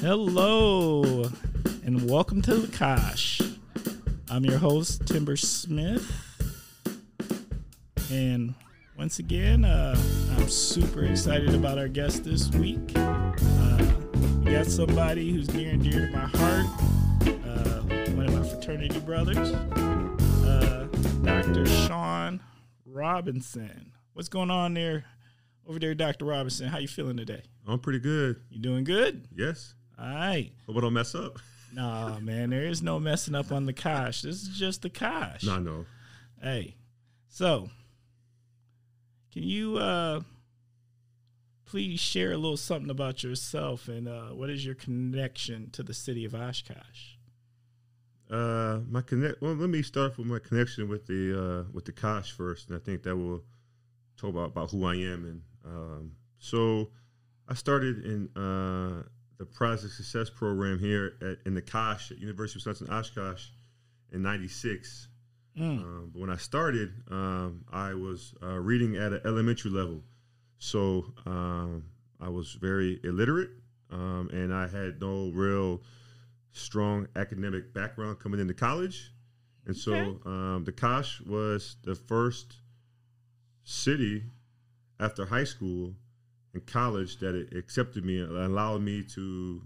Hello, and welcome to the Kosh. I'm your host, Timber Smith, and once again, I'm super excited about our guest this week. We got somebody who's near and dear to my heart, one of my fraternity brothers, Dr. Shawn Robinson. What's going on there? Over there, Dr. Robinson, how you feeling today? I'm pretty good. You doing good? Yes. All right. Hope I don't mess up. Nah, man, there is no messing up on the Kosh. This is just the Kosh. No. Hey, so can you please share a little something about yourself and what is your connection to the city of Oshkosh? Well, let me start with my connection with the Kosh first, and I think that will talk about who I am. And so I started in the Project Success program here in the Kosh at University of Wisconsin Oshkosh in '96. But when I started, I was reading at an elementary level, so I was very illiterate, and I had no real strong academic background coming into college. And so the Kosh was the first city after high school and college that it accepted me and allowed me to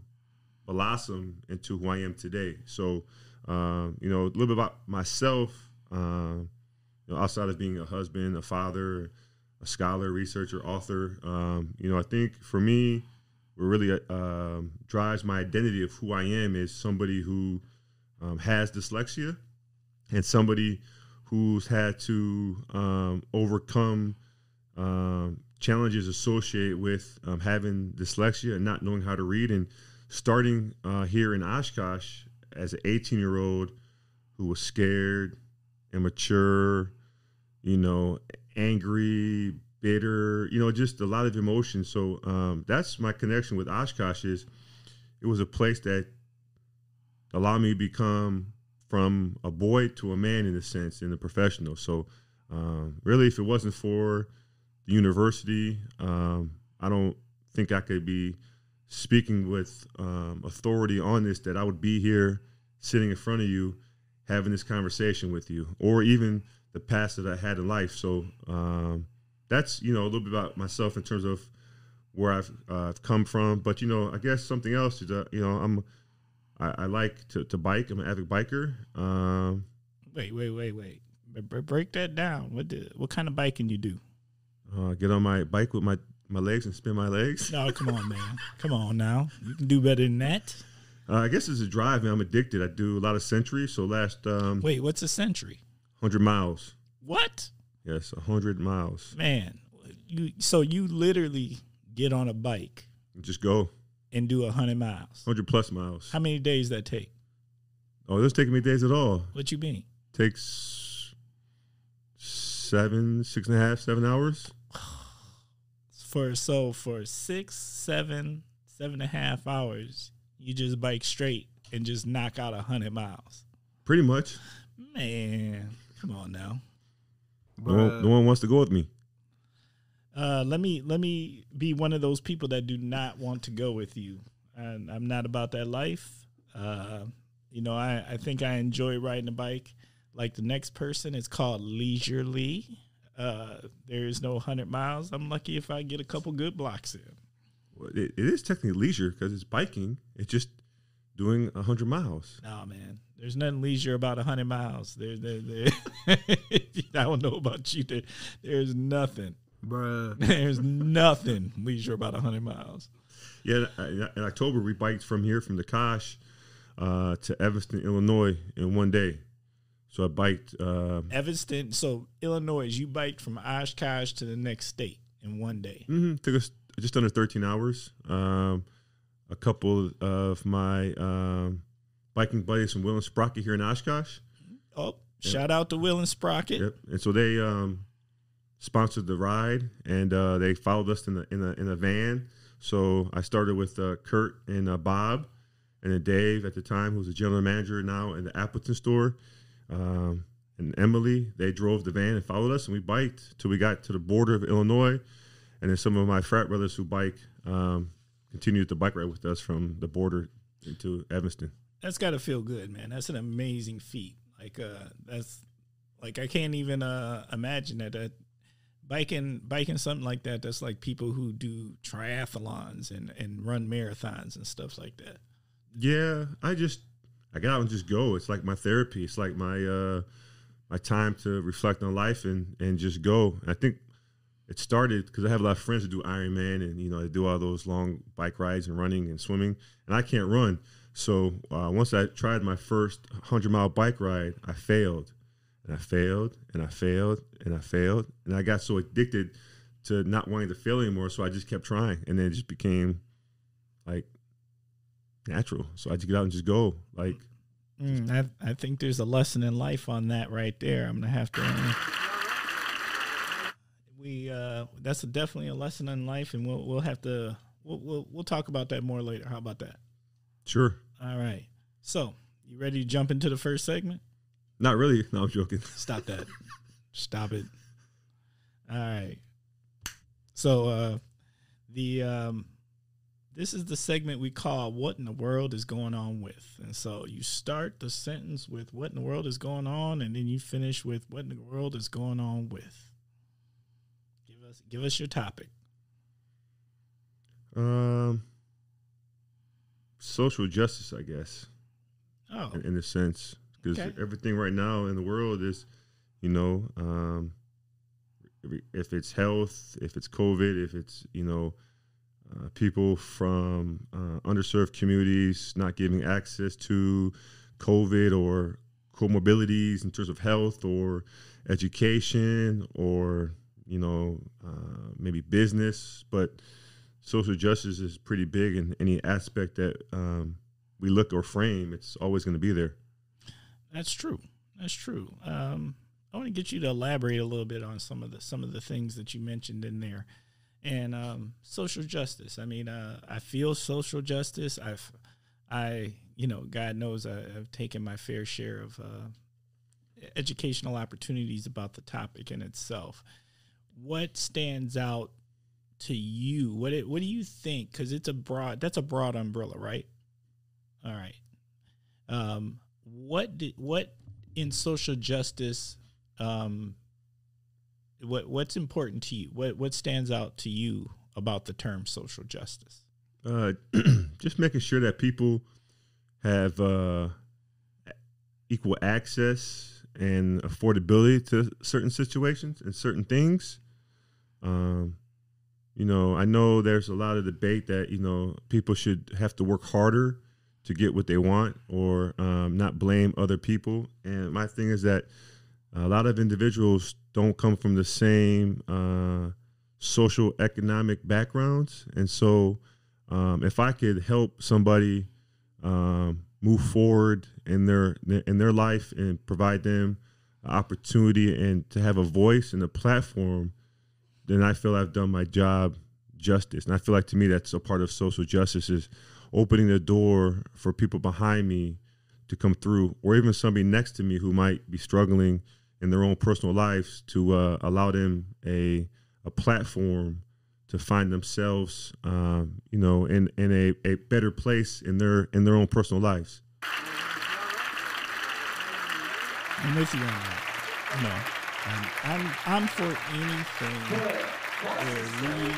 blossom into who I am today. So, a little bit about myself, outside of being a husband, a father, a scholar, researcher, author, I think for me, what really drives my identity of who I am is somebody who has dyslexia and somebody who's had to overcome challenges associated with having dyslexia and not knowing how to read. And starting here in Oshkosh as an 18-year-old who was scared, immature, angry, bitter, just a lot of emotion. So that's my connection with Oshkosh. Is it was a place that allowed me to become from a boy to a man, in a sense, in the professional. So really, if it wasn't for the university, I don't think I could be speaking with authority on this, that I would be here sitting in front of you having this conversation with you, or even the past that I had in life. So that's, a little bit about myself in terms of where I've come from. But, I guess something else is that, I like to bike. I'm an avid biker. Wait. Break that down. What kind of biking you do? Get on my bike with my legs and spin my legs. No, come on, man. Come on now. You can do better than that. I guess it's a drive, man. I'm addicted. I do a lot of centuries. So last... Wait, what's a century? 100 miles. What? Yes, 100 miles. Man, you literally get on a bike. Just go. And do 100 miles. 100 plus miles. How many days that take? Oh, it doesn't take me days at all. What you mean? Takes 6.5, 7 hours. For 6, 7, 7.5 hours, you just bike straight and just knock out 100 miles. Pretty much. Man, come on now. No one wants to go with me. Let me be one of those people that do not want to go with you. I'm not about that life. I think I enjoy riding a bike like the next person. It's called leisurely. There is no 100 miles. I'm lucky if I get a couple good blocks in. Well, it is technically leisure because it's biking. It's just doing 100 miles. No, man. There's nothing leisure about 100 miles. There. I don't know about you. There's nothing. Bruh. There's nothing leisure about 100 miles. Yeah, in October, we biked from the Kosh to Evanston, Illinois in one day. So I biked... Evanston, so Illinois, you biked from Oshkosh to the next state in one day. Mm-hmm. Took us just under 13 hours. A couple of my biking buddies from Will and Sprocket here in Oshkosh. Oh, shout out to Will and Sprocket. Yep. And so they sponsored the ride, and they followed us in a van. So I started with Kurt and Bob, and then Dave at the time, who's the general manager now in the Appleton store, and Emily. They drove the van and followed us, and we biked till we got to the border of Illinois. And then some of my frat brothers who bike continued the bike ride with us from the border into Evanston. That's got to feel good, man. That's an amazing feat. Like that's like I can't even imagine that. Biking something like that. That's like people who do triathlons and run marathons and stuff like that. Yeah, I get out and just go. It's like my therapy. It's like my my time to reflect on life and just go. And I think it started because I have a lot of friends who do Ironman and, you know, they do all those long bike rides and running and swimming, and I can't run. So once I tried my first 100-mile bike ride, I failed. And I failed, and I failed, and I failed. And I got so addicted to not wanting to fail anymore, so I just kept trying. And then it just became, like, natural. So I just get out and just go. Like, I think there's a lesson in life on that right there. I'm going to have to... that's definitely a lesson in life, and we'll have to... We'll talk about that more later. How about that? Sure. All right. So, you ready to jump into the first segment? Not really. No, I'm joking. Stop that. Stop it. All right. So this is the segment we call What in the World is Going On With. And so you start the sentence with what in the world is going on, and then you finish with what in the world is going on with. Give us your topic. Social justice, I guess. Oh. In a sense. Because everything right now in the world is, you know, if it's health, if it's COVID, if it's, you know, people from underserved communities not giving access to COVID or comorbidities in terms of health or education or, you know, maybe business. But social justice is pretty big in any aspect that we look or frame. It's always going to be there. That's true. That's true. I want to get you to elaborate a little bit on some of the things that you mentioned in there, and social justice. I mean, I feel social justice. You know, God knows I've taken my fair share of educational opportunities about the topic in itself. What stands out to you? What do you think? Because that's a broad umbrella, right? All right. What in social justice, what's important to you? What stands out to you about the term social justice? Just making sure that people have equal access and affordability to certain situations and certain things. You know, I know there's a lot of debate that, you know, people should have to work harder to get what they want or not blame other people. And my thing is that a lot of individuals don't come from the same social economic backgrounds. And so if I could help somebody move forward in their life and provide them an opportunity and to have a voice and a platform, then I feel I've done my job justice. And I feel like, to me, that's a part of social justice, is opening the door for people behind me to come through, or even somebody next to me who might be struggling in their own personal lives, to allow them a platform to find themselves, you know, in a better place in their own personal lives. I'm with you on that. You know, I'm for anything where we,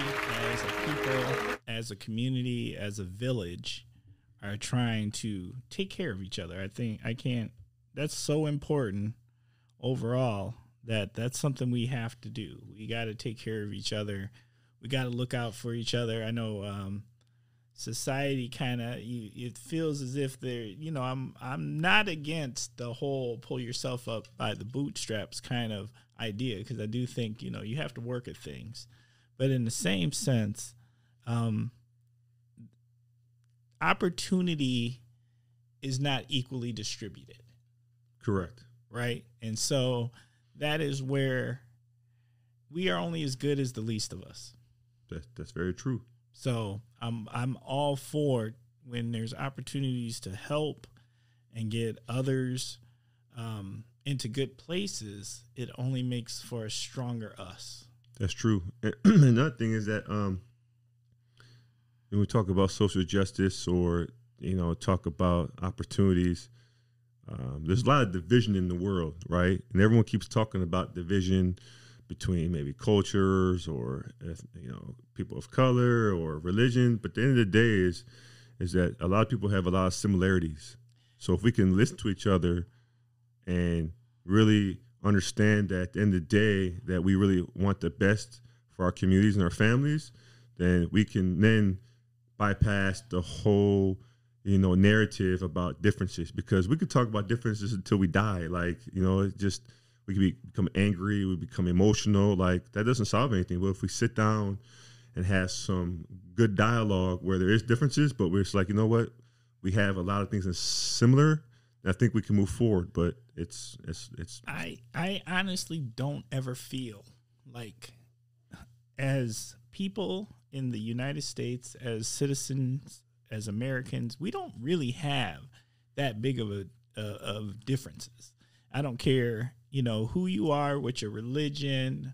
as a people, as a community, as a village, are trying to take care of each other. That's so important overall that's something we have to do. We got to take care of each other. We got to look out for each other. I know society kind of, it feels as if they're, you know, I'm not against the whole pull yourself up by the bootstraps kind of idea, because I do think, you know, you have to work at things. But in the same sense, opportunity is not equally distributed. Correct. Right? And so that is where we are only as good as the least of us. That's very true. So I'm all for when there's opportunities to help and get others into good places. It only makes for a stronger us. That's true. And another thing is that when we talk about social justice or, talk about opportunities, there's a lot of division in the world, right? And everyone keeps talking about division between maybe cultures or, people of color or religion. But the end of the day is that a lot of people have a lot of similarities. So if we can listen to each other and really understand that at the end of the day that we really want the best for our communities and our families, then we can then bypass the whole, narrative about differences, because we could talk about differences until we die. Like, it's just, we can become angry, we become emotional. Like, that doesn't solve anything. But if we sit down and have some good dialogue where there is differences, but we're just like, you know what, we have a lot of things that's similar, I think we can move forward. But it's. I honestly don't ever feel like, as people in the United States, as citizens, as Americans, we don't really have that big of of differences. I don't care, who you are, what your religion,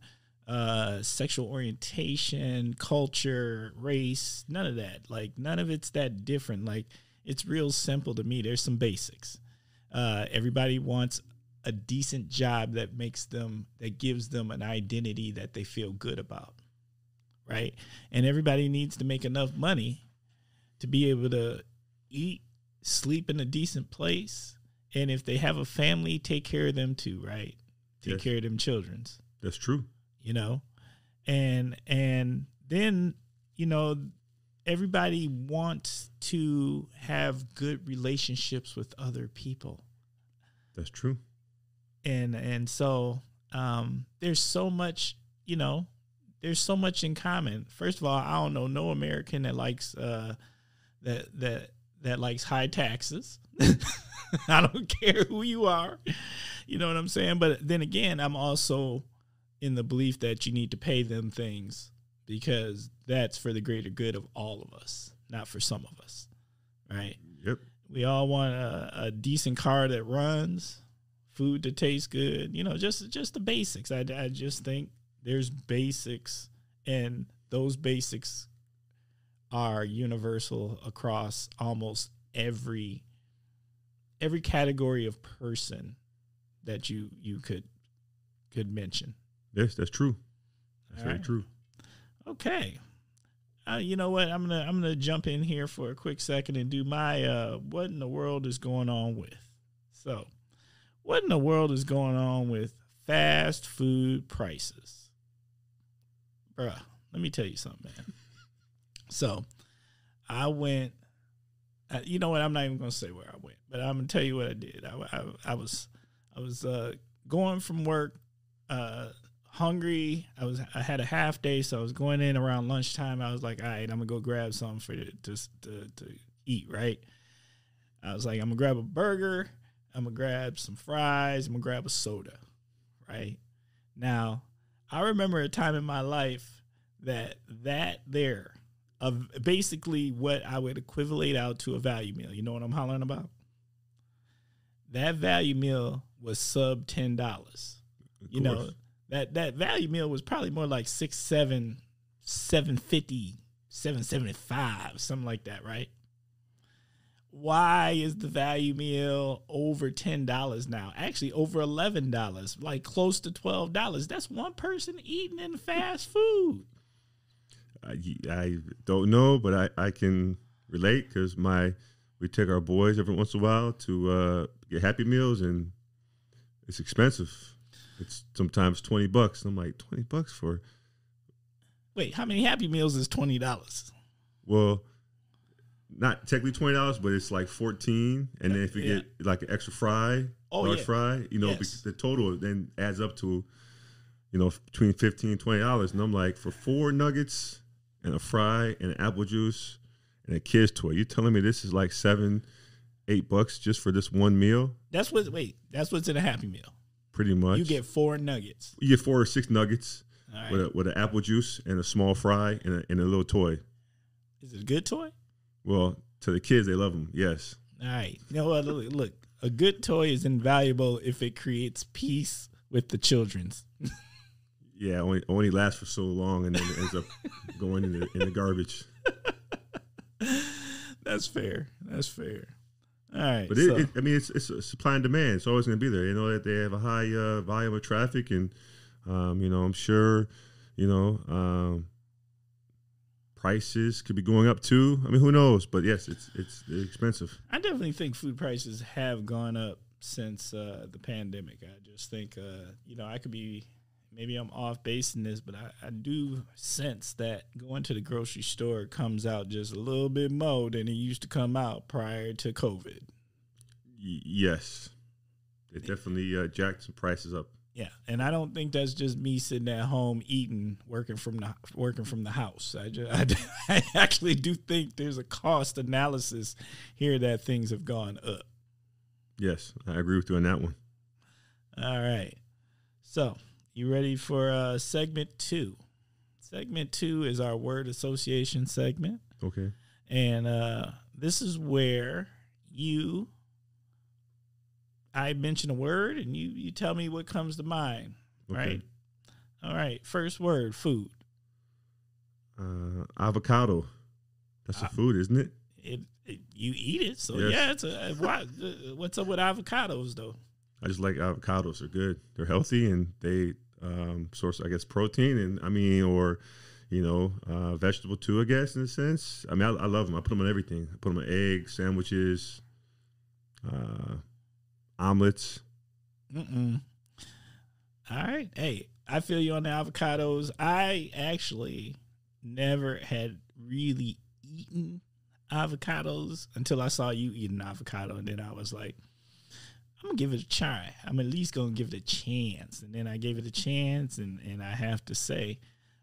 sexual orientation, culture, race, none of that. Like, none of it's that different. Like, it's real simple to me. There's some basics. Everybody wants a decent job that gives them an identity that they feel good about, right? And everybody needs to make enough money to be able to eat, sleep in a decent place, and if they have a family, take care of them too, right? Take care of them children's. That's true. And then, everybody wants to have good relationships with other people. That's true. And so there's so much, there's so much in common. First of all, I don't know no American that likes that likes high taxes. I don't care who you are. You know what I'm saying? But then again, I'm also in the belief that you need to pay them things because that's for the greater good of all of us, not for some of us, right? Yep. We all want a decent car that runs, food that tastes good, just the basics. I just think there's basics, and those basics are universal across almost every category of person that you could mention. Yes, that's true. That's All very right. true. Okay. You know what? I'm gonna jump in here for a quick second and do my what in the world is going on with. So, what in the world is going on with fast food prices? Bruh, let me tell you something, man. So, I went. You know what? I'm not even gonna say where I went, but I'm gonna tell you what I did. I was going from work, hungry. I had a half day, so I was going in around lunchtime. I was like, all right, I'm gonna go grab something to eat. Right? I was like, I'm gonna grab a burger. I'm gonna grab some fries. I'm gonna grab a soda. Right? Now, I remember a time in my life that there. Of basically what I would equivalent out to a value meal. You know what I'm hollering about? That value meal was sub $10. You know, that value meal was probably more like $6, $7, $7.50, $7.75, something like that, right? Why is the value meal over $10 now? Actually, over $11, like close to $12. That's one person eating in fast food. I don't know, but I can relate because we take our boys every once in a while to get Happy Meals, and it's expensive. It's sometimes $20. And I'm like, $20 for? Wait, how many Happy Meals is $20? Well, not technically $20, but it's like $14. And then if you get like an extra fry, large fry, the total then adds up to, between $15 and $20. And I'm like, for 4 nuggets and a fry and an apple juice and a kid's toy, you telling me this is like $7-8 just for this one meal? That's what's in a Happy Meal. Pretty much. You get 4 nuggets. You get 4 or 6 nuggets, right, with an apple juice and a small fry and a little toy. Is it a good toy? Well, to the kids, they love them. Yes. All right. You know what? Look, a good toy is invaluable if it creates peace with the children's. Yeah, only lasts for so long and then ends up going in the garbage. That's fair. That's fair. All right. But I mean, it's a supply and demand. It's always going to be there. You know that they have a high volume of traffic, and you know, I'm sure, you know, prices could be going up too. I mean, who knows? But yes, it's expensive. I definitely think food prices have gone up since the pandemic. I just think, you know, I could be. Maybe I'm off base in this, but I do sense that going to the grocery store comes out just a little bit more than it used to come out prior to COVID. Yes. It definitely jacked some prices up. Yeah, and I don't think that's just me sitting at home eating, working from the house. I actually do think there's a cost analysis here that things have gone up. Yes, I agree with you on that one. All right. So, you ready for segment 2? Segment 2 is our word association segment. Okay. And this is where I mention a word and you tell me what comes to mind. Okay. Right? All right. First word, food. Avocado. That's a food, isn't it? You eat it. So, yes. Yeah, what's up with avocados, though? I just like avocados. They're good. They're healthy, and they source, I guess, protein, and I mean, or, you know, vegetable too, I guess, in a sense. I mean, I love them. I put them on everything. I put them on eggs, sandwiches, omelets. All right. Hey, I feel you on the avocados. I actually never had really eaten avocados until I saw you eat an avocado, and then I was like, I'm going to give it a try. I'm at least going to give it a chance. And then I gave it a chance, and I have to say,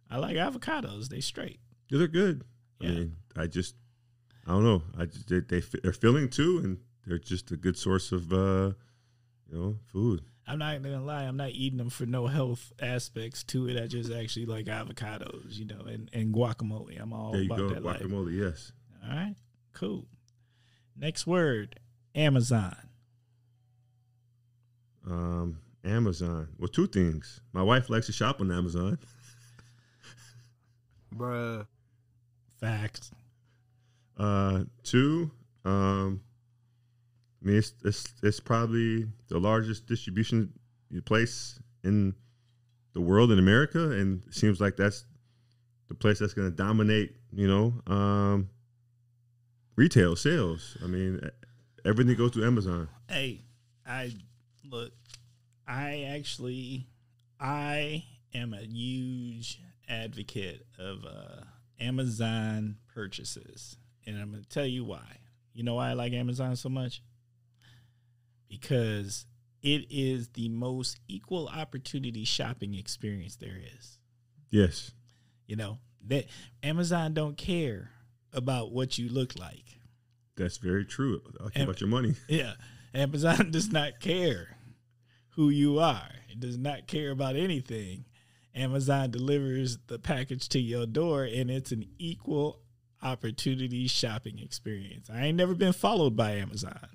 I like avocados. They straight. Yeah, they're good. Yeah. I mean, I don't know. They're filling too, and they're just a good source of, you know, food. I'm not going to lie. I'm not eating them for no health aspects to it. I just actually like avocados, you know, and guacamole. I'm all about that. Guacamole, life. Yes. All right, cool. Next word, Amazon. Amazon. Well, two things. My wife likes to shop on Amazon. Bruh. Facts. Two, I mean, it's probably the largest distribution place in the world, in America, and it seems like that's the place that's going to dominate, you know, retail sales. I mean, everything goes to Amazon. Hey, I am a huge advocate of Amazon purchases, and I'm going to tell you why. You know why I like Amazon so much? Because it is the most equal opportunity shopping experience there is. Yes. You know, that Amazon don't care about what you look like. That's very true. I'll care about your money. Yeah. Amazon does not care who you are. It does not care about anything. Amazon delivers the package to your door, and it's an equal opportunity shopping experience. I ain't never been followed by Amazon.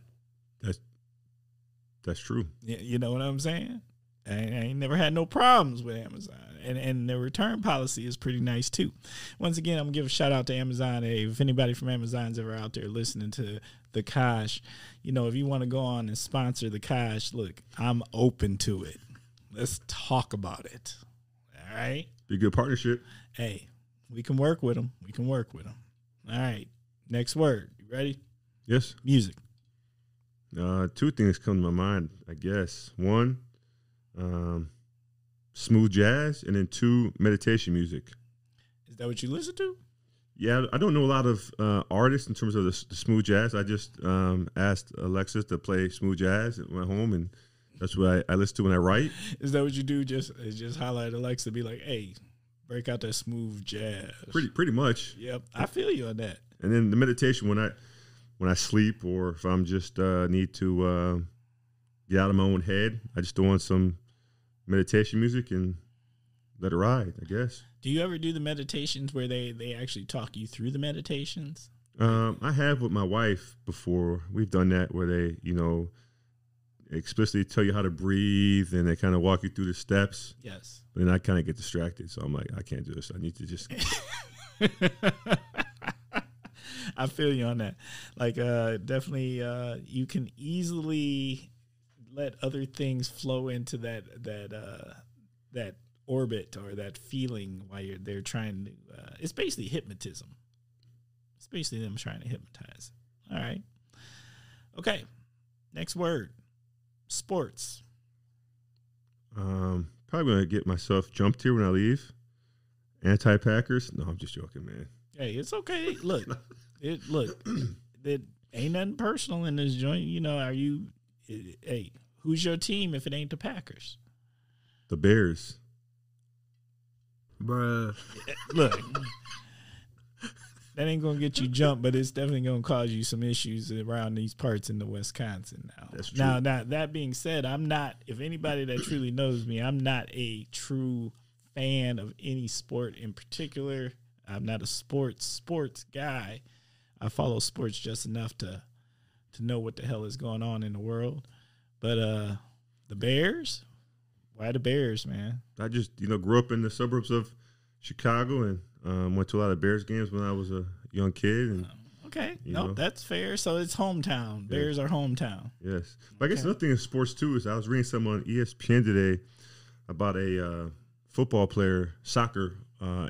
That's true. You know what I'm saying? I ain't never had no problems with Amazon. And the return policy is pretty nice, too. Once again, I'm going to give a shout out to Amazon. Hey, if anybody from Amazon's ever out there listening to the Kosh, you know, if you want to go on and sponsor the Kosh, look, I'm open to it. Let's talk about it. All right? Be a good partnership. Hey, we can work with them. All right. Next word. You ready? Yes. Music. Two things come to my mind, I guess. One, smooth jazz, and then two, meditation music. Is that what you listen to? Yeah, I don't know a lot of artists in terms of the smooth jazz. I just asked Alexa to play smooth jazz at my home, and that's what I listen to when I write. Is that what you do? Just highlight Alexa, be like, hey, break out that smooth jazz. Pretty much. Yep, I feel you on that. And then the meditation when I sleep, or if I'm just need to get out of my own head, I just throw on some meditation music and let it ride, I guess. Do you ever do the meditations where they actually talk you through the meditations? I have with my wife before. We've done that where they, you know, explicitly tell you how to breathe, and they kind of walk you through the steps. Yes. But then I kind of get distracted, so I'm like, I can't do this. I need to just. I feel you on that. Like, definitely, you can easily let other things flow into that orbit or that feeling while they're trying to. It's basically hypnotism. It's basically them trying to hypnotize. All right. Okay. Next word. Sports. Probably gonna get myself jumped here when I leave. Anti-Packers? No, I'm just joking, man. Hey, it's okay. Look, it ain't nothing personal in this joint. You know, hey, who's your team if it ain't the Packers? The Bears. Bruh. Look, that ain't gonna get you jumped, but it's definitely gonna cause you some issues around these parts in the Wisconsin now. That's true. Now, that being said, I'm not. If anybody that truly knows me, I'm not a true fan of any sport in particular. I'm not a sports guy. I follow sports just enough to know what the hell is going on in the world. But the Bears, why the Bears, man? I just grew up in the suburbs of Chicago and went to a lot of Bears games when I was a young kid. And okay, that's fair. So it's hometown. Yeah. Bears are hometown. Yes, but I guess another thing in sports too is I was reading something on ESPN today about a football player, soccer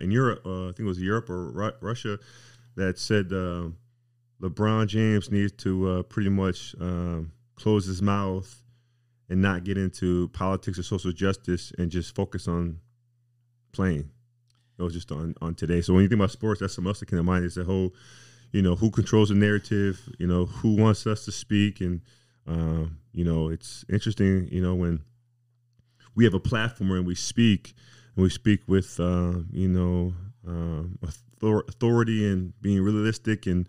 in Europe. I think it was Europe or Russia, that said LeBron James needs to pretty much close his mouth and not get into politics or social justice and just focus on playing. It was just on today. So when you think about sports, that's something else that came to mind is the whole, who controls the narrative, who wants us to speak. And, it's interesting, when we have a platform and we speak with, authority and being realistic and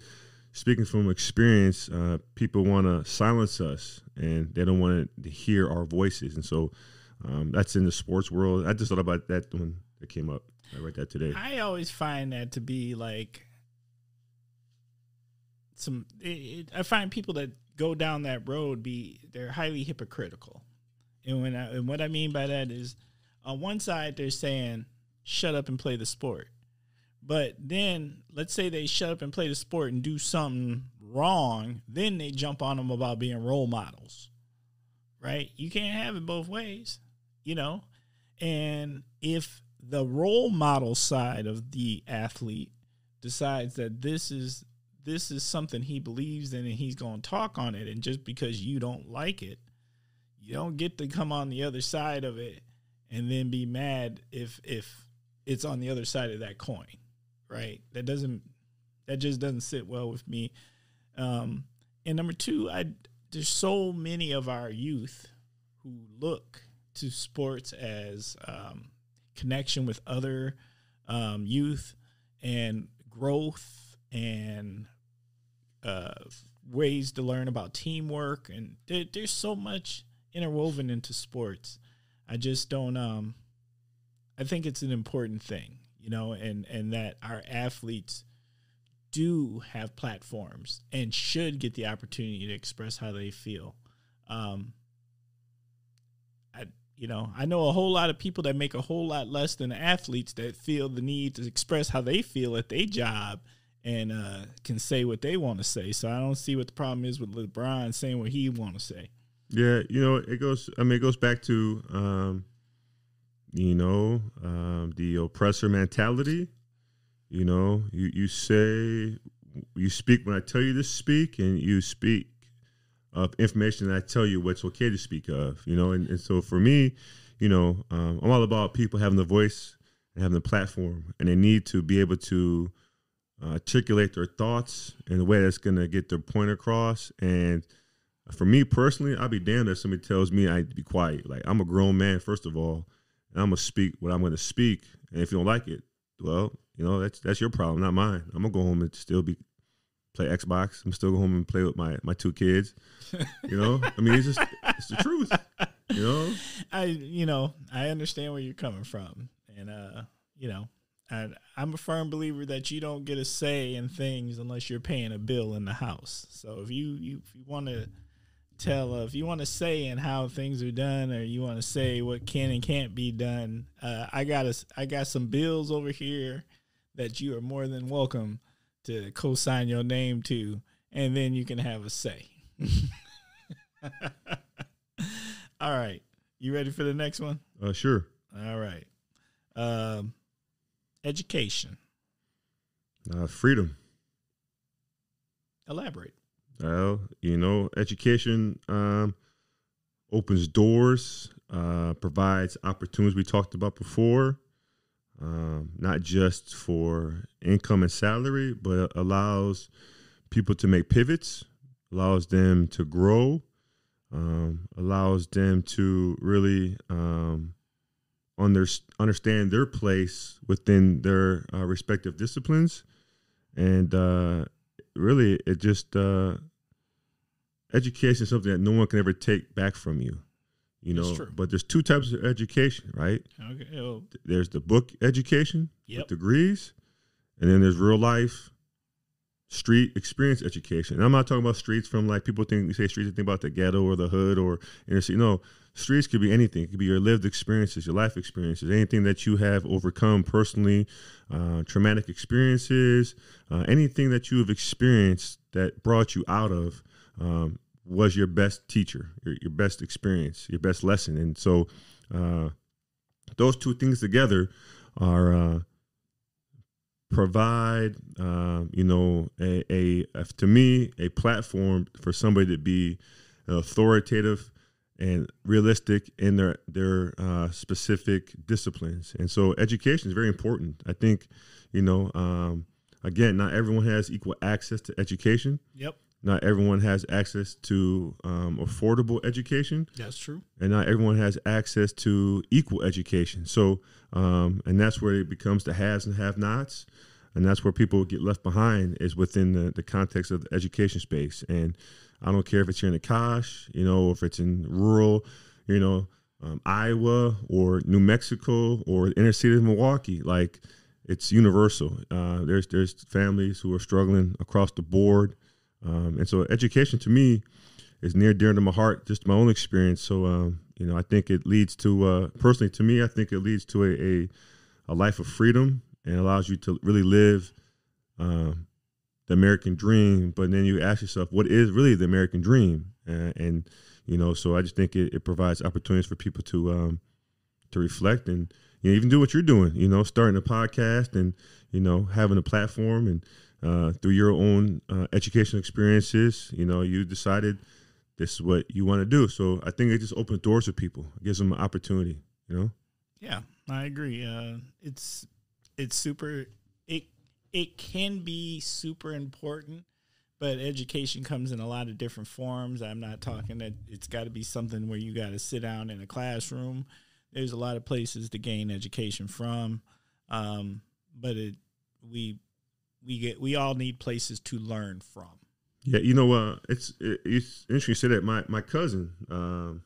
speaking from experience, people want to silence us and they don't want to hear our voices. And so that's in the sports world. I just thought about that when it came up. I read that today. I always find that to be like I find people that go down that road they're highly hypocritical. And what I mean by that is on one side they're saying shut up and play the sport. But then let's say they shut up and play the sport and do something wrong, then they jump on them about being role models. Right? You can't have it both ways, And if the role model side of the athlete decides that this is something he believes in and he's going to talk on it, and just because you don't like it, you don't get to come on the other side of it and then be mad if it's on the other side of that coin, right? That just doesn't sit well with me. And number two, there's so many of our youth who look to sports as connection with other youth and growth and ways to learn about teamwork. And there's so much interwoven into sports. I just don't I think it's an important thing, and that our athletes do have platforms and should get the opportunity to express how they feel. I know a whole lot of people that make a whole lot less than athletes that feel the need to express how they feel at their job and can say what they want to say. So I don't see what the problem is with LeBron saying what he want to say. Yeah, it goes back to, the oppressor mentality. You speak when I tell you to speak, and you speak of information that I tell you what's okay to speak of, and so for me, I'm all about people having the voice and having the platform, and they need to be able to articulate their thoughts in a way that's going to get their point across. And for me personally, I'll be damned if somebody tells me I need to be quiet. Like, I'm a grown man, first of all, and I'm going to speak what I'm going to speak. And if you don't like it, well, that's your problem, not mine. I'm going to go home and still play Xbox. I'm still go home and play with my two kids. It's the truth. I understand where you're coming from, and I'm a firm believer that you don't get a say in things unless you're paying a bill in the house. So if you want to if you want to say in how things are done, or you want to say what can and can't be done, I got some bills over here that you are more than welcome to co-sign your name to, and then you can have a say. All right. You ready for the next one? Sure. All right. Education. Freedom. Elaborate. Well, education opens doors, provides opportunities we talked about before, not just for income and salary, but allows people to make pivots, allows them to grow, allows them to really understand their place within their respective disciplines. And really, it just education is something that no one can ever take back from you. That's true. But there's two types of education, right? Okay. Well, There's the book education Yep. with degrees, and then there's real life street experience education. And I'm not talking about streets from like people think we say streets, they think about the ghetto or the hood or inner city. No, streets could be anything. It could be your lived experiences, your life experiences, anything that you have overcome personally, traumatic experiences, anything that you have experienced that brought you out of was your best teacher, your best experience, your best lesson. And so those two things together are provide, to me, a platform for somebody to be authoritative and realistic in their specific disciplines. And so education is very important. I think, again, not everyone has equal access to education. Yep. Not everyone has access to affordable education. That's true. And not everyone has access to equal education. So, and that's where it becomes the haves and have-nots. And that's where people get left behind is within the context of the education space. And I don't care if it's here in the Kosh, if it's in rural, Iowa or New Mexico or the inner city of Milwaukee. Like, it's universal. There's families who are struggling across the board. And so education to me is near dear to my heart, just my own experience. So, I think it leads to, personally to me, I think it leads to a life of freedom and allows you to really live the American dream. But then you ask yourself, what is really the American dream? So I just think it provides opportunities for people to reflect and, even do what you're doing, starting a podcast and, having a platform and, through your own educational experiences, you decided this is what you want to do. So I think it just opens doors for people. It gives them an opportunity, Yeah, I agree. It's super, it can be super important, but education comes in a lot of different forms. I'm not talking that it's got to be something where you got to sit down in a classroom. There's a lot of places to gain education from, but we all need places to learn from. Yeah, it's interesting you say that. My cousin on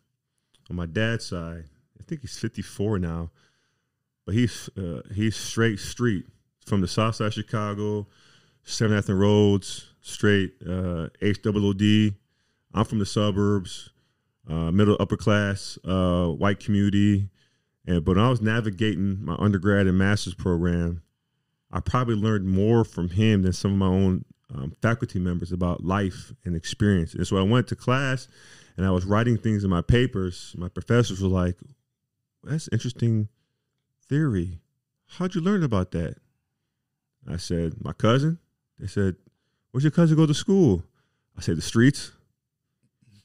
my dad's side, I think he's 54 now, but he's straight street from the South Side of Chicago, 7th Avenue Roads, straight HOOD. I'm from the suburbs, middle upper class, white community, but when I was navigating my undergrad and master's program, I probably learned more from him than some of my own faculty members about life and experience. And so I went to class and I was writing things in my papers. My professors were like, that's interesting theory. How'd you learn about that? I said, my cousin. They said, where'd your cousin go to school? I said, the streets.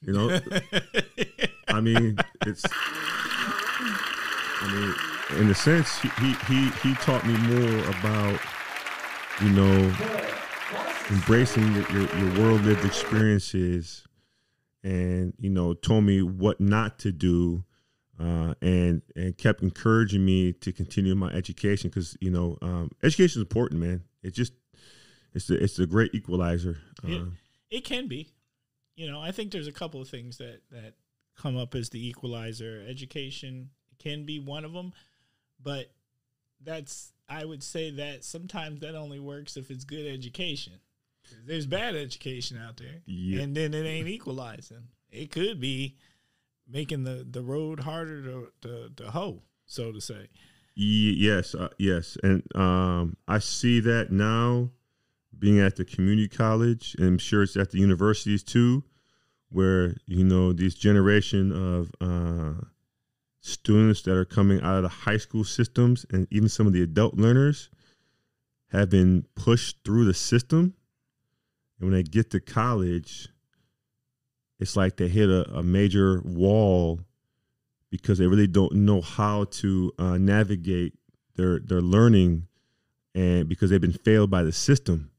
In a sense, he taught me more about, embracing your world lived experiences and, told me what not to do, and kept encouraging me to continue my education. Cause education is important, man. It's a great equalizer. It can be, I think there's a couple of things that come up as the equalizer. Education can be one of them, but I would say that sometimes that only works if it's good education. There's bad education out there, and then it ain't equalizing. It could be making the road harder to hoe, so to say. Yes, yes, and I see that now being at the community college, and I'm sure it's at the universities too, where, you know, this generation of students that are coming out of the high school systems and even some of the adult learners have been pushed through the system. And when they get to college, it's like they hit a major wall because they really don't know how to navigate their learning, and because they've been failed by the system.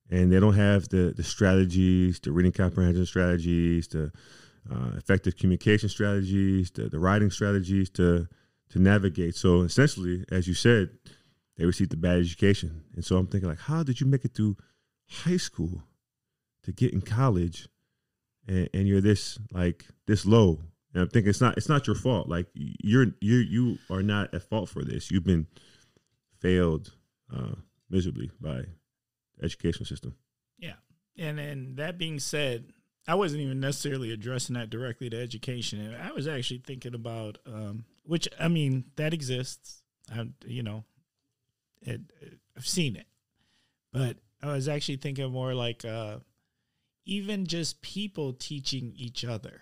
And they don't have the strategies, the reading comprehension strategies, the effective communication strategies, the writing strategies to navigate. So essentially, as you said, they received a bad education. And so I'm thinking, like, how did you make it through high school to get in college, and you're this low? And I'm thinking it's not your fault. Like, you are not at fault for this. You've been failed miserably by the educational system. Yeah. And that being said, I wasn't even necessarily addressing that directly to education. I was actually thinking about, which, I mean, that exists. I've seen it. But I was actually thinking more like even just people teaching each other,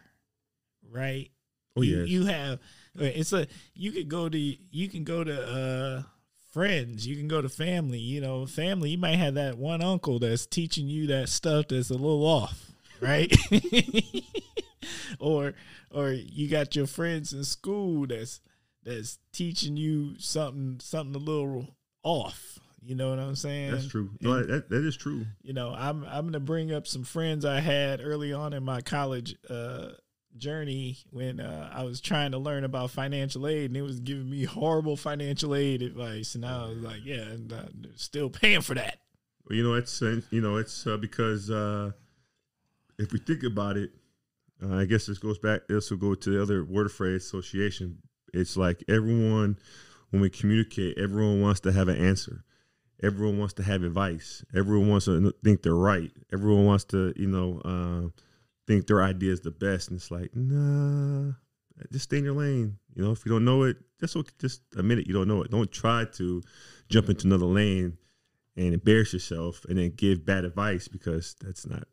right? Oh, yes. You have, you can go to friends, you can go to family, family, you might have that one uncle that's teaching you that stuff that's a little off, right? or you got your friends in school that's teaching you something a little off. You know what I'm saying? That's true. No, that is true. I'm going to bring up some friends I had early on in my college journey when I was trying to learn about financial aid, and it was giving me horrible financial aid advice, and I was like, yeah, and I'm still paying for that. Well, it's because if we think about it, I guess this will go to the other word phrase, association. It's like everyone, when we communicate, everyone wants to have an answer. Everyone wants to have advice. Everyone wants to think they're right. Everyone wants to, think their idea is the best. And it's like, nah, just stay in your lane. If you don't know it, just admit it. You don't know it. Don't try to jump into another lane and embarrass yourself and then give bad advice, because that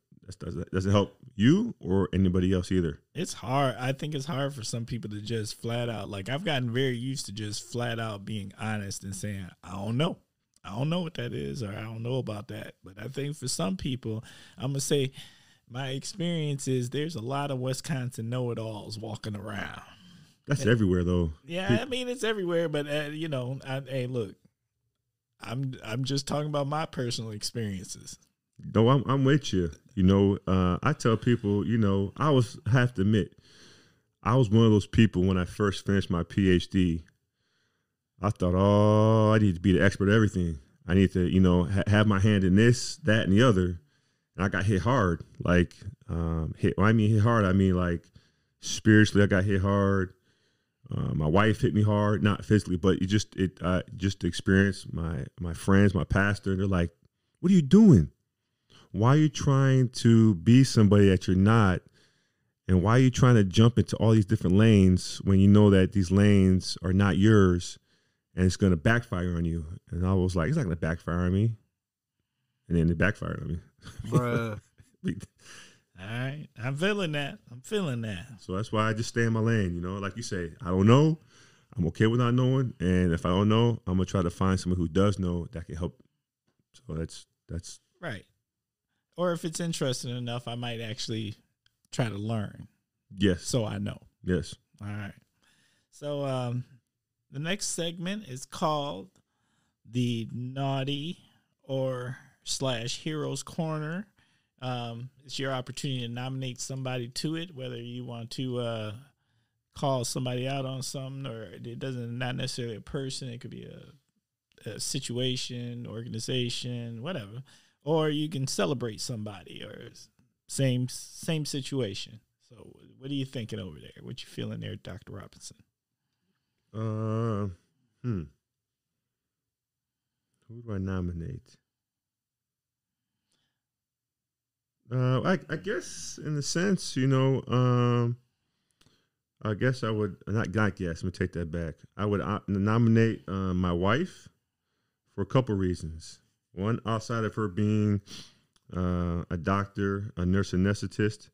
doesn't help you or anybody else either. It's hard. I think it's hard for some people to just flat out, like, I've gotten very used to just flat out being honest and saying, I don't know. I don't know what that is, or I don't know about that. But I think for some people, I'm going to say my experience is there's a lot of Wisconsin know-it-alls walking around. That's everywhere, though. Yeah, I mean, it's everywhere. But, hey, look, I'm just talking about my personal experiences. No, I'm with you. I tell people, I have to admit, I was one of those people when I first finished my PhD. I thought, I need to be the expert at everything. I need to, have my hand in this, that, and the other. And I got hit hard. Like, hit hard, I mean, like, spiritually, I got hit hard. My wife hit me hard, not physically, but just the experience. My friends, my pastor, they're like, what are you doing? Why are you trying to be somebody that you're not? And why are you trying to jump into all these different lanes when you know that these lanes are not yours? And it's going to backfire on you. And I was like, it's not going to backfire on me. And then it backfired on me. Bruh. All right. I'm feeling that. So that's why I just stay in my lane. Like you say, I don't know. I'm okay with not knowing. And if I don't know, I'm going to try to find someone who does know that can help. So that's right. Or if it's interesting enough, I might actually try to learn. Yes. So I know. Yes. All right. So, the next segment is called the Naughty or / Heroes Corner. It's your opportunity to nominate somebody to it, whether you want to call somebody out on something, or it doesn't, not necessarily a person. It could be a situation, organization, whatever. Or you can celebrate somebody, or same situation. So what are you thinking over there? What you feeling there, Dr. Robinson? Who do I nominate? I guess in the sense, I guess I would not guess. Let me take that back. I would nominate my wife for a couple reasons. One, outside of her being a doctor, a nurse anesthetist,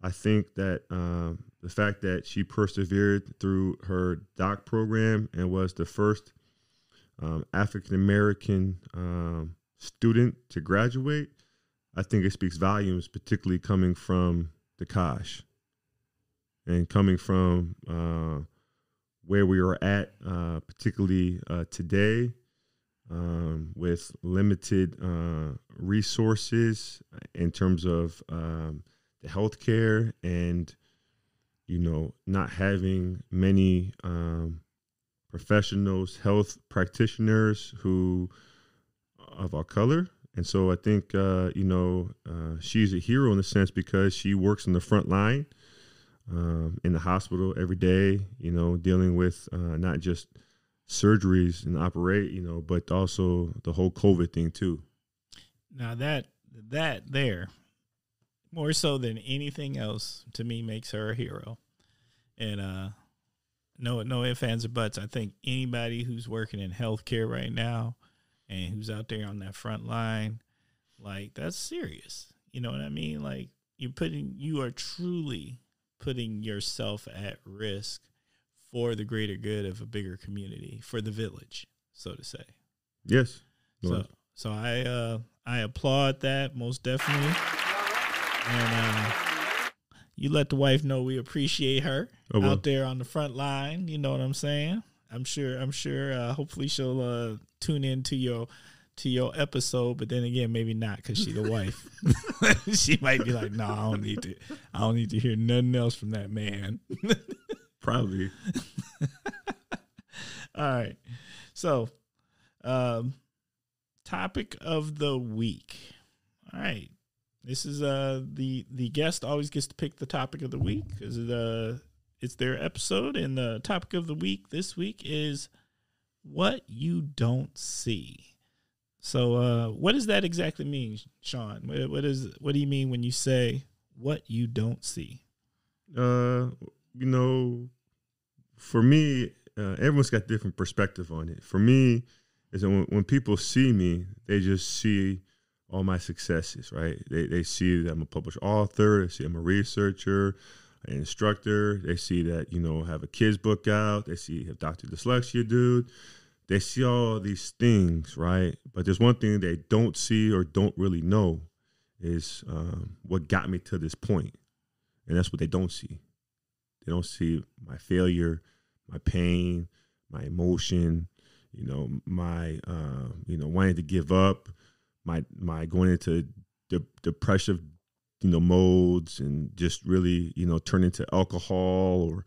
I think that the fact that she persevered through her doc program and was the first African-American student to graduate, I think it speaks volumes, particularly coming from the Kosh and coming from where we are at, particularly today, with limited resources in terms of the healthcare and, not having many professionals, health practitioners who of our color. And so I think, she's a hero in a sense because she works in the front line in the hospital every day, dealing with not just surgeries and but also the whole COVID thing too. Now that there, more so than anything else, to me makes her a hero. And no ifs, ands, or buts. I think anybody who's working in healthcare right now and who's out there on that front line, like, that's serious. You know what I mean? Like, you are truly putting yourself at risk for the greater good of a bigger community, for the village, so to say. Yes. So I applaud that most definitely. And you let the wife know we appreciate her out there on the front line. You know what I'm saying? I'm sure. Hopefully she'll tune in to your episode, but then again, maybe not, because she's the wife. She might be like, "No, I don't need to hear nothing else from that man." Probably. All right. So, topic of the week. All right. This is the guest always gets to pick the topic of the week because it's their episode, and the topic of the week this week is what you don't see. So, what does that exactly mean, Shawn? What do you mean when you say what you don't see? For me, everyone's got different perspective on it. For me, is that when people see me, they just see all my successes, right? They see that I'm a published author. They see I'm a researcher, an instructor. They see that, I have a kid's book out. They see I have Dr. Dyslexia Dude. They see all these things, right? But there's one thing they don't see or don't really know is what got me to this point. And that's what they don't see. They don't see my failure, my pain, my emotion, my, wanting to give up, my going into depressive, modes, and just really, turn into alcohol or,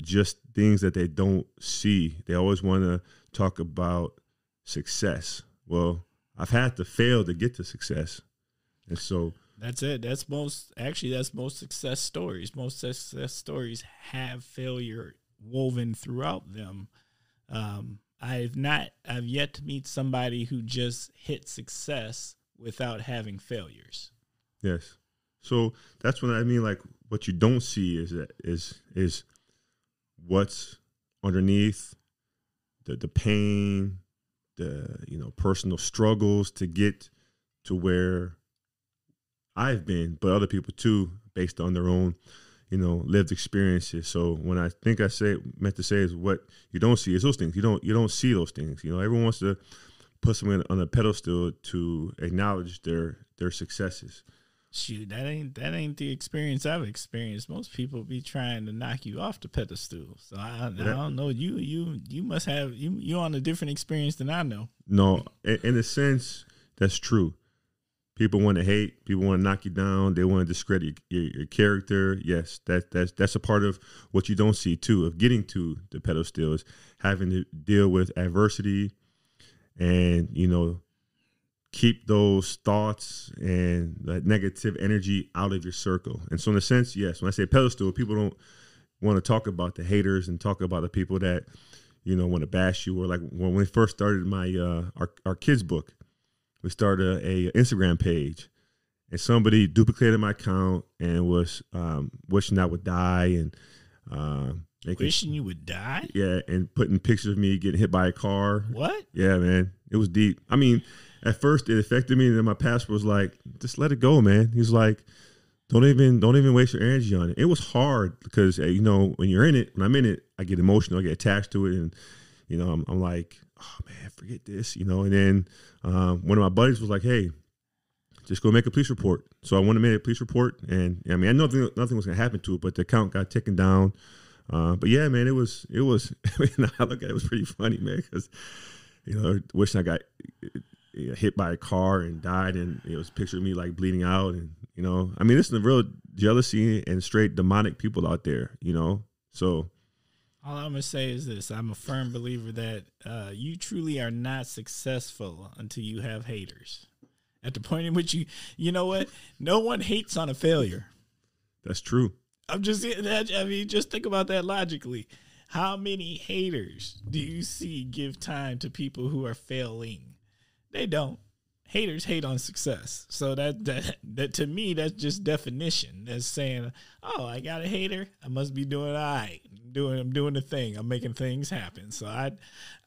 just things that they don't see. They always want to talk about success. Well, I've had to fail to get to success. And so that's it. That's most success stories. Most success stories have failure woven throughout them. I've yet to meet somebody who just hit success without having failures. Yes. So that's what I mean. Like, what you don't see is what's underneath the pain, the personal struggles to get to where I've been, but other people too, based on their own, lived experiences. So when I think meant to say is what you don't see is those things. You don't see those things. Everyone wants to put someone on a pedestal to acknowledge their successes. Shoot, that ain't the experience I've experienced. Most people be trying to knock you off the pedestal. So I don't know. You must have you on a different experience than I know. No, in a sense, that's true. People want to hate. People want to knock you down. They want to discredit your character. Yes, that's a part of what you don't see too. Of getting to the pedestal is having to deal with adversity, and keep those thoughts and that negative energy out of your circle. And so in a sense, yes, when I say pedestal, people don't want to talk about the haters and talk about the people that, want to bash you. Or like when we first started my our kids book, we started a Instagram page, and somebody duplicated my account and was wishing I would die and Wishing you would die? Yeah, and putting pictures of me getting hit by a car. What? Yeah, man. It was deep. I mean, at first it affected me, and then my pastor was like, just let it go, man. He's like, don't even waste your energy on it. It was hard because, you know, when you're in it, when I'm in it, I get emotional, I get attached to it, and, you know, I'm like, oh man, forget this, you know. And then one of my buddies was like, hey, just go make a police report. So I went and made a police report, and I mean, I know nothing was gonna happen to it, but the account got taken down. But yeah, man, it was. I mean, I look at it, it was pretty funny, man, because, you know, wishing I got hit by a car and died, and it was a picture of me like bleeding out, and, you know, I mean, this is the real jealousy and straight demonic people out there, you know. So all I'm gonna say is this: I'm a firm believer that you truly are not successful until you have haters. At the point in which you know what? No one hates on a failure. that's true. I'm just, I mean, just think about that logically. How many haters do you see give time to people who are failing? They don't. Haters hate on success. So that to me, that's just definition. That's saying, oh, I got a hater, I must be doing all right. I'm doing the thing. I'm making things happen. So I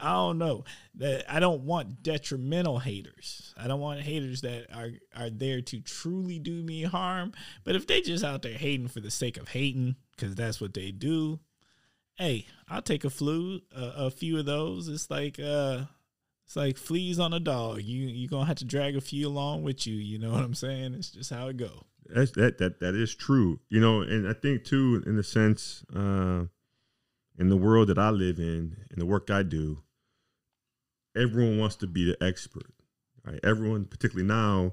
don't know. That I don't want detrimental haters. I don't want haters that are there to truly do me harm. But if they just out there hating for the sake of hating, because that's what they do, hey, I'll take a few of those. It's like fleas on a dog. You're going to have to drag a few along with you. You know what I'm saying? It's just how it goes. That is true. You know, and I think, too, in the sense, in the world that I live in the work I do, everyone wants to be the expert. Right? Everyone, particularly now,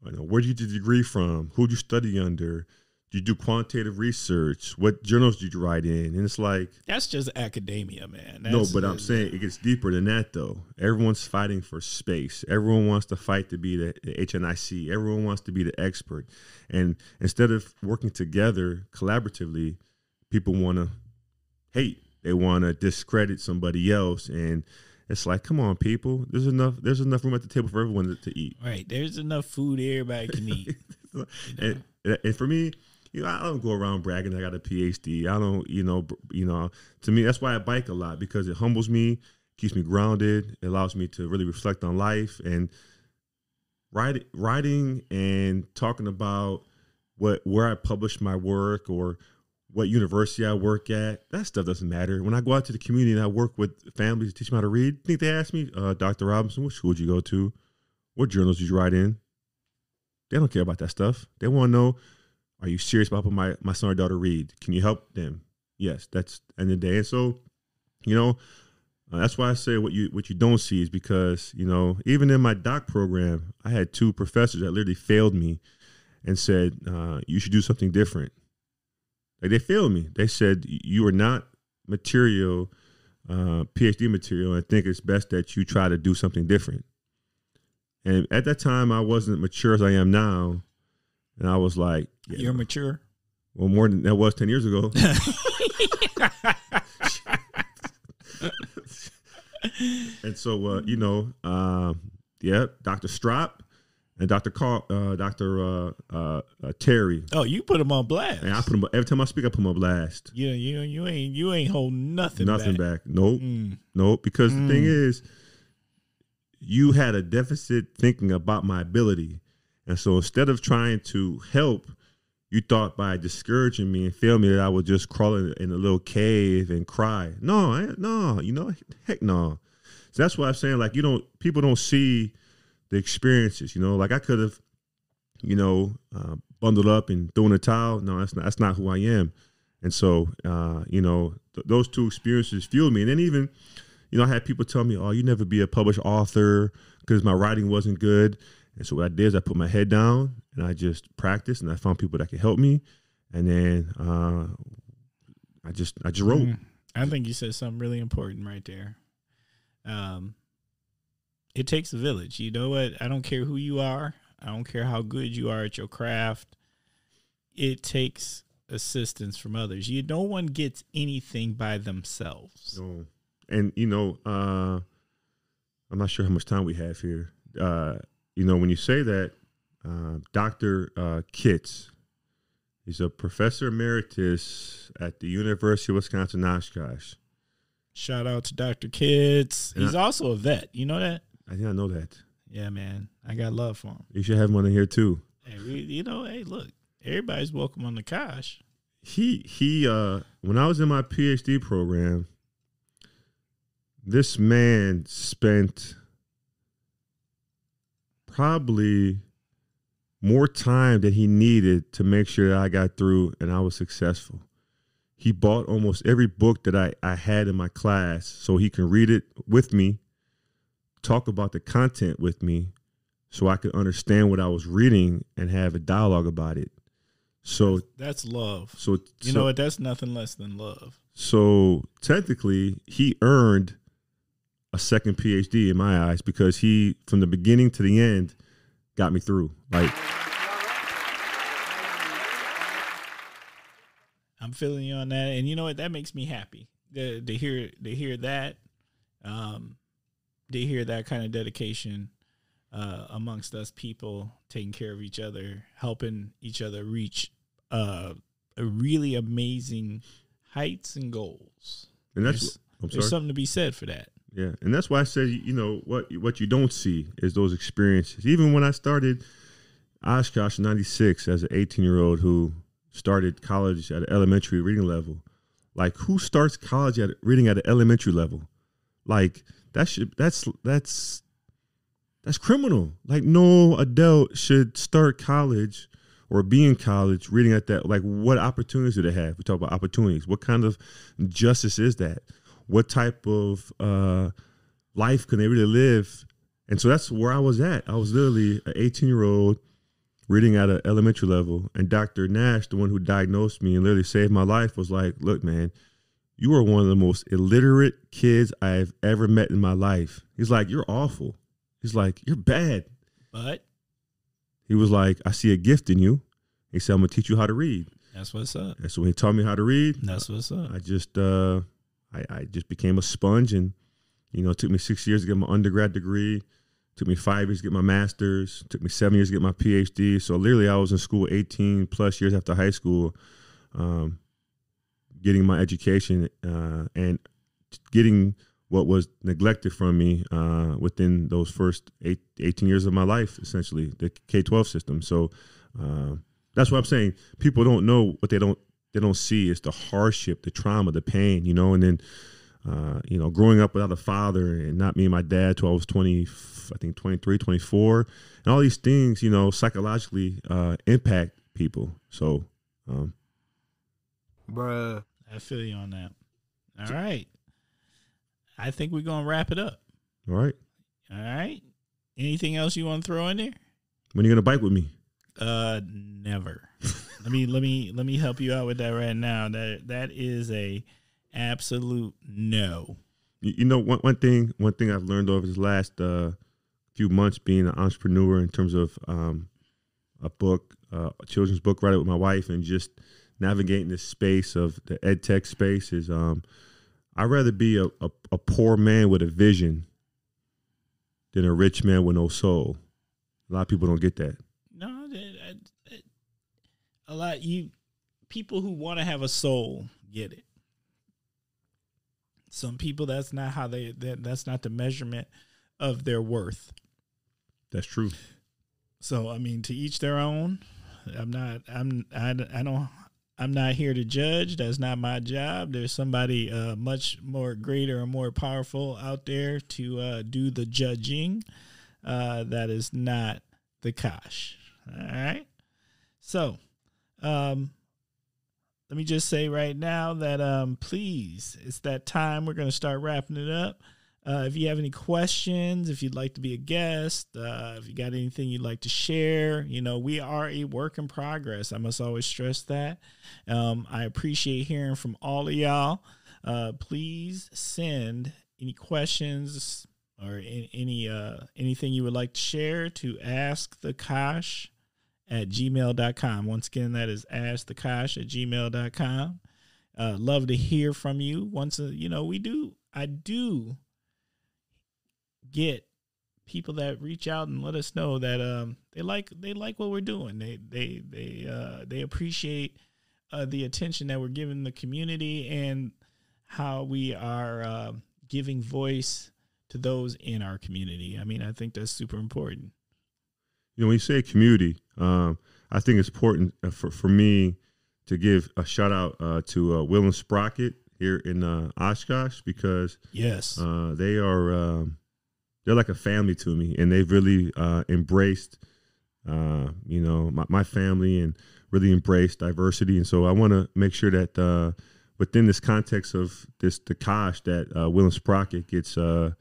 you know, where did you get your degree from? Who did you study under? Do you do quantitative research? What journals did you write in? And it's like, that's just academia, man. I'm saying it gets deeper than that, though. Everyone's fighting for space. Everyone wants to fight to be the HNIC. Everyone wants to be the expert. And instead of working together collaboratively, people want to hate. They want to discredit somebody else. And it's like, come on, people. There's enough room at the table for everyone to eat. Right. There's enough food everybody can eat. And for me, you know, I don't go around bragging I got a PhD. I don't, you know, to me, that's why I bike a lot, because it humbles me, keeps me grounded. It allows me to really reflect on life, and writing and talking about where I publish my work or what university I work at. That stuff doesn't matter. When I go out to the community and I work with families to teach them how to read, I think they ask me, Dr. Robinson, what school did you go to? What journals did you write in? They don't care about that stuff. They want to know, are you serious about helping my son or daughter read? Can you help them? Yes, that's the end of the day. And so, you know, that's why I say what you don't see is because, you know, even in my doc program, I had 2 professors that literally failed me and said, you should do something different. Like, they failed me. They said, you are not material, PhD material, and I think it's best that you try to do something different. And at that time, I wasn't mature as I am now. And I was like, yeah, you're mature? Well, more than that was 10 years ago. And so, you know, Dr. Strop and Dr. Terry. Oh, you put them on blast. And I put them, every time I speak, I put them on blast. Yeah, you ain't holding nothing back. Nope. Nope. Because the thing is, you had a deficit thinking about my ability. And so instead of trying to help, you thought by discouraging me and failing me that I would just crawl in a little cave and cry. No, you know, heck no. So that's why I'm saying, like, people don't see the experiences, you know, like I could have, you know, bundled up and thrown a towel. No, that's not who I am. And so, you know, those 2 experiences fueled me. And then even, you know, I had people tell me, oh, you never be a published author because my writing wasn't good. And so what I did is I put my head down and I just practiced, and I found people that could help me. And then I just wrote. I think you said something really important right there. It takes a village. You know what? I don't care who you are. I don't care how good you are at your craft. It takes assistance from others. No one gets anything by themselves. No. And, you know, I'm not sure how much time we have here. You know, when you say that, Dr. Kitts, He's a professor emeritus at the University of Wisconsin, Oshkosh. Shout out to Dr. Kids. He's also a vet. You know that? I did not know that. Yeah, man. I got love for him. You should have him on in here too. Hey, hey, look, everybody's welcome on the Kosh. When I was in my PhD program, this man spent probably more time than he needed to make sure that I got through and I was successful. He bought almost every book that I had in my class so he can read it with me, talk about the content with me so I could understand what I was reading and have a dialogue about it. So that's love. So you know what? That's nothing less than love. So technically, he earned a second PhD in my eyes because he, from the beginning to the end, got me through. Like, I'm feeling you on that, and you know what? That makes me happy to hear that, to hear that kind of dedication amongst us people, taking care of each other, helping each other reach a really amazing heights and goals. And there's something to be said for that. Yeah, and that's why I said, you know, what you don't see is those experiences. Even when I started Oshkosh in '96 as an 18-year-old who started college at an elementary reading level, like, who starts college at reading at an elementary level? Like, that's criminal. Like, no adult should start college or be in college reading at that. Like, what opportunities do they have? We talk about opportunities. What kind of justice is that? What type of life can they really live? And so that's where I was at. I was literally an 18-year-old reading at an elementary level. And Dr. Nash, the one who diagnosed me and literally saved my life, was like, look, man, you are one of the most illiterate kids I've ever met in my life. He's like, you're awful. He's like, you're bad. But he was like, I see a gift in you. He said, I'm going to teach you how to read. That's what's up. And so when he taught me how to read, that's what's up. I just became a sponge, and, you know, it took me 6 years to get my undergrad degree. It took me 5 years to get my master's. It took me 7 years to get my PhD. So literally I was in school 18 plus years after high school, getting my education and getting what was neglected from me within those first 18 years of my life, essentially, the K-12 system. So that's what I'm saying. People don't know what they don't see is the hardship, the trauma, the pain, you know. And then, you know, growing up without a father and not meeting my dad till I was 23, 24, and all these things, you know, psychologically impact people. So, bruh, I feel you on that. All right. I think we're going to wrap it up. All right. All right. Anything else you want to throw in there? When are you going to bike with me? Never. let me help you out with that right now. That is a absolute no. You know, one thing I've learned over this last few months being an entrepreneur in terms of a children's book writer with my wife, and just navigating this space of the ed tech space is I'd rather be a poor man with a vision than a rich man with no soul. A lot of people don't get that. No, people who want to have a soul get it. Some people, that's not how that's not the measurement of their worth. That's true. So, I mean, to each their own. I'm not here to judge. That's not my job. There's somebody much more greater and more powerful out there to do the judging. That is not the Kosh. All right. So, let me just say right now that please, it's that time. We're going to start wrapping it up. If you have any questions, if you'd like to be a guest, if you got anything you'd like to share, you know, we are a work in progress. I must always stress that. I appreciate hearing from all of y'all. Please send any questions or anything you would like to share to askthekosh@gmail.com. Once again, that is askthekosh@gmail.com. Love to hear from you. I do get people that reach out and let us know that they like what we're doing. They appreciate the attention that we're giving the community and how we are giving voice to those in our community. I mean, I think that's super important. You know, when you say community, I think it's important for me to give a shout out to Will and Sprocket here in Oshkosh, because yes, they're like a family to me, and they've really embraced my family, and really embraced diversity. And so I want to make sure that within this context of the Kosh, that Will and Sprocket gets their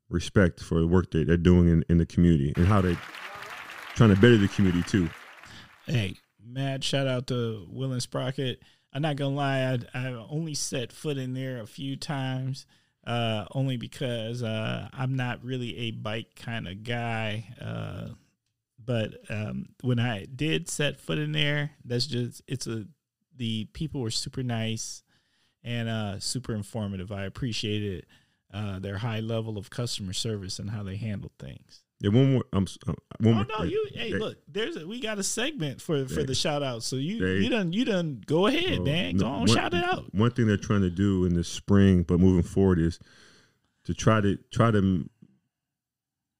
respect for the work that they're doing in the community, and how they're trying to better the community too. Hey, mad shout out to Will and Sprocket. I'm not gonna lie, I only set foot in there a few times, only because I'm not really a bike kind of guy. But when I did set foot in there, the people were super nice and super informative. I appreciated their high level of customer service and how they handled things. Yeah, one more. Look, we got a segment for the shout out. So you done go ahead, man. Go on, shout it out. One thing they're trying to do in the spring, but moving forward, is to try to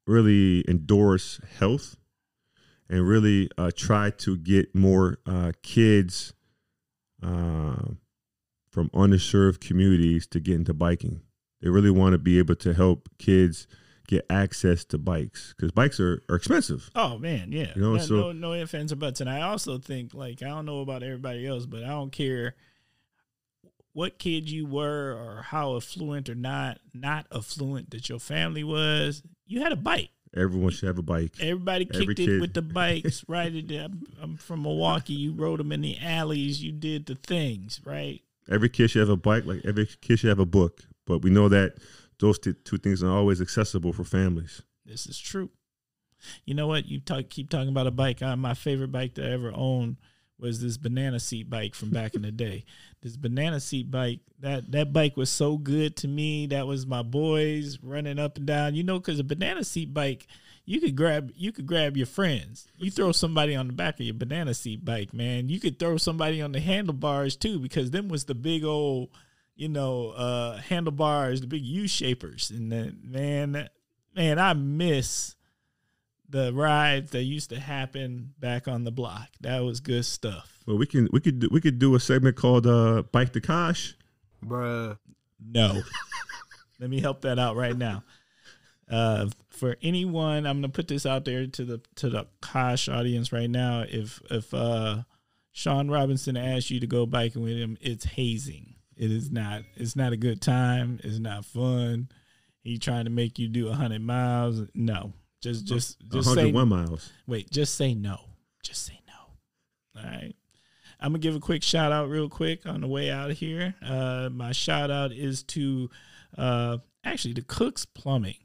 really endorse health, and really try to get more kids from underserved communities to get into biking. They really want to be able to help kids get access to bikes, because bikes are expensive. Oh man, yeah. You know, no ifs, ands, or buts. And I also think, like, I don't know about everybody else, but I don't care what kid you were or how affluent or not affluent that your family was. You had a bike. Everyone should have a bike. Everybody kicked it with the bikes, right? I'm from Milwaukee. You rode them in the alleys. You did the things, right? Every kid should have a bike. Like every kid should have a book. But we know that those two things are always accessible for families. This is true. You know what? You keep talking about a bike. My favorite bike that I ever owned was this banana seat bike from back in the day. This banana seat bike, that bike was so good to me. That was my boys running up and down. You know, because a banana seat bike, you could grab your friends. You throw somebody on the back of your banana seat bike, man. You could throw somebody on the handlebars too, because them was the big old, handlebars, the big U-shapers. And then, man, I miss the rides that used to happen back on the block. That was good stuff. Well, we could do a segment called Bike the Kosh. Bruh. No. Let me help that out right now. For anyone, I'm gonna put this out there to the Kosh audience right now. If Shawn Robinson asks you to go biking with him, it's hazing. It is not. It's not a good time. It's not fun. He trying to make you do 100 miles. No, just 101 miles. Wait, just say no. Just say no. All right. I'm gonna give a quick shout out real quick on the way out of here. My shout out is to actually to Cook's Plumbing.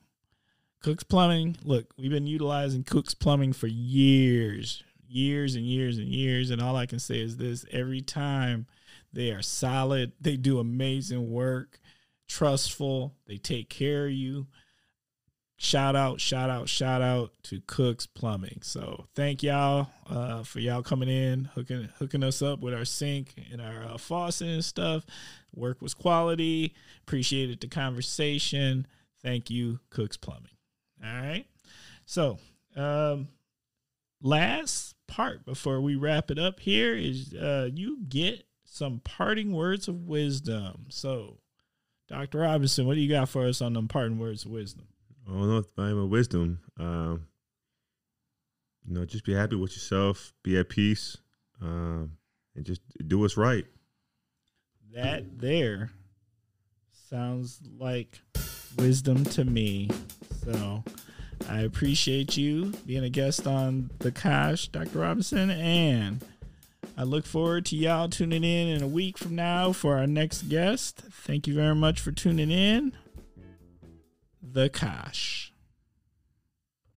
Cook's Plumbing. Look, we've been utilizing Cook's Plumbing for years and years and years, and all I can say is this: every time. They are solid. They do amazing work, trustful. They take care of you. Shout out to Cook's Plumbing. So thank y'all for y'all coming in, hooking us up with our sink and our faucet and stuff. Work was quality. Appreciated the conversation. Thank you, Cook's Plumbing. All right. So last part before we wrap it up here is you get some parting words of wisdom. So, Dr. Robinson, what do you got for us on them parting words of wisdom? I don't know if I'm a wisdom. Just be happy with yourself, be at peace, and just do what's right. That there sounds like wisdom to me. So, I appreciate you being a guest on the Kosh, Dr. Robinson, and I look forward to y'all tuning in a week from now for our next guest. Thank you very much for tuning in. The Kosh.